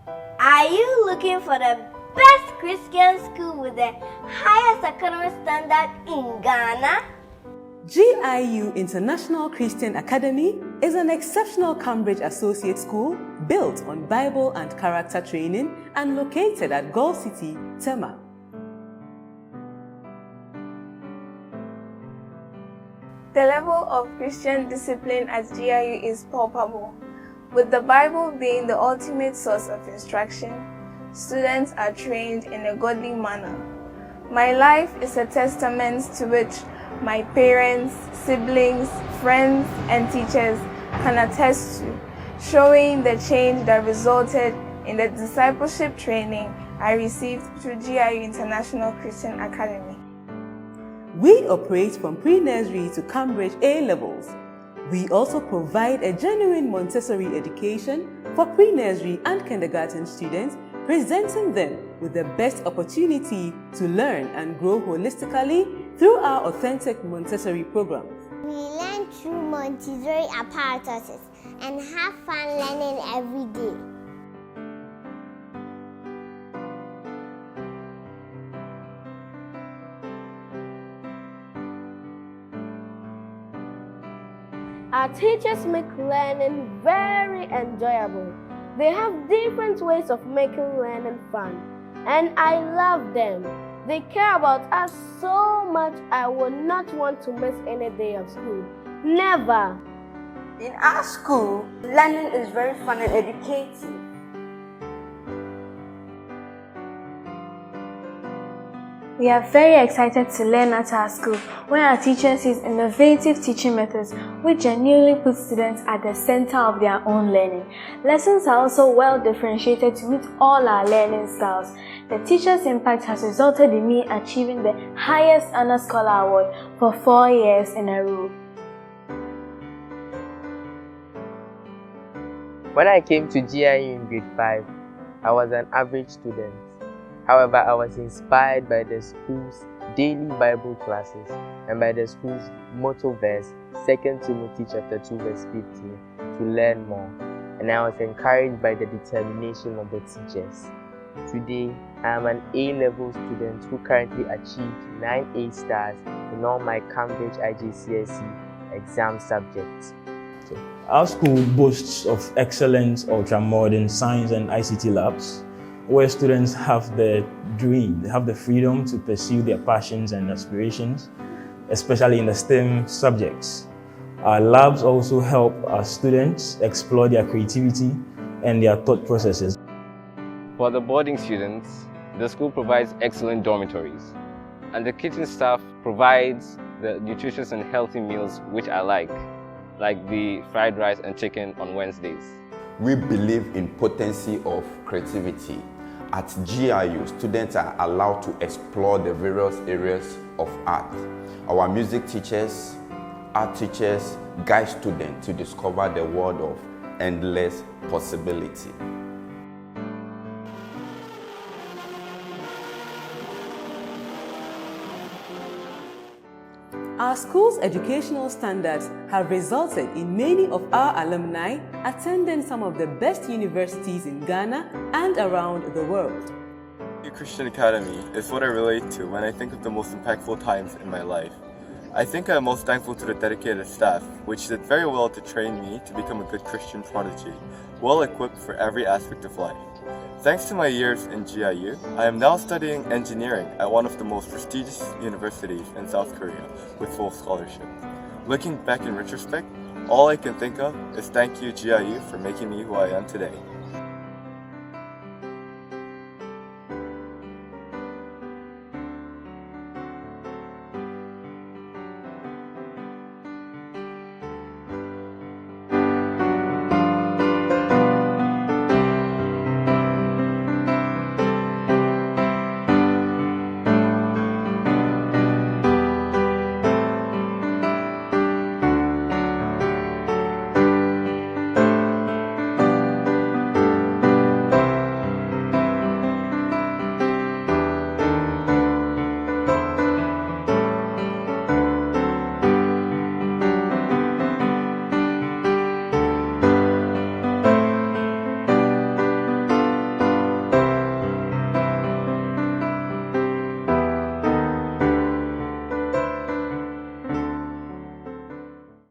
Are you looking for the best Christian school with the highest academic standard in Ghana? GIU International Christian Academy is an exceptional Cambridge Associate School built on Bible and character training and located at Gulf City, Tema. The level of Christian discipline at GIU is palpable. With the Bible being the ultimate source of instruction, students are trained in a godly manner. My life is a testament to which my parents, siblings, friends, and teachers can attest to, showing the change that resulted in the discipleship training I received through GIU International Christian Academy. We operate from pre-nursery to Cambridge A-levels. We also provide a genuine Montessori education for pre-nursery and kindergarten students, presenting them with the best opportunity to learn and grow holistically through our authentic Montessori programs. We learn through Montessori apparatuses and have fun learning every day. Our teachers make learning very enjoyable. They have different ways of making learning fun, and I love them. They care about us so much I would not want to miss any day of school. Never! In our school, learning is very fun and educative. We are very excited to learn at our school, where our teachers use innovative teaching methods which genuinely put students at the center of their own learning. Lessons are also well differentiated to meet all our learning styles. The teacher's impact has resulted in me achieving the highest Honor Scholar Award for 4 years in a row. When I came to GIU in grade 5, I was an average student. However, I was inspired by the school's daily Bible classes and by the school's motto verse, 2 Timothy chapter 2 verse 15, to learn more. And I was encouraged by the determination of the teachers. Today, I am an A-level student who currently achieved 9 A stars in all my Cambridge IGCSE exam subjects. Our school boasts of excellent ultra-modern science and ICT labs, where students have the dream, they have the freedom to pursue their passions and aspirations, especially in the STEM subjects. Our labs also help our students explore their creativity and their thought processes. For the boarding students, the school provides excellent dormitories, and the kitchen staff provides the nutritious and healthy meals which I like the fried rice and chicken on Wednesdays. We believe in potency of creativity. At GIU, students are allowed to explore the various areas of art. Our music teachers, art teachers guide students to discover the world of endless possibility. Our school's educational standards have resulted in many of our alumni attending some of the best universities in Ghana and around the world. The Christian Academy is what I relate to when I think of the most impactful times in my life. I think I am most thankful to the dedicated staff, which did very well to train me to become a good Christian prodigy, well equipped for every aspect of life. Thanks to my years in GIU, I am now studying engineering at one of the most prestigious universities in South Korea with full scholarship. Looking back in retrospect, all I can think of is thank you GIU for making me who I am today.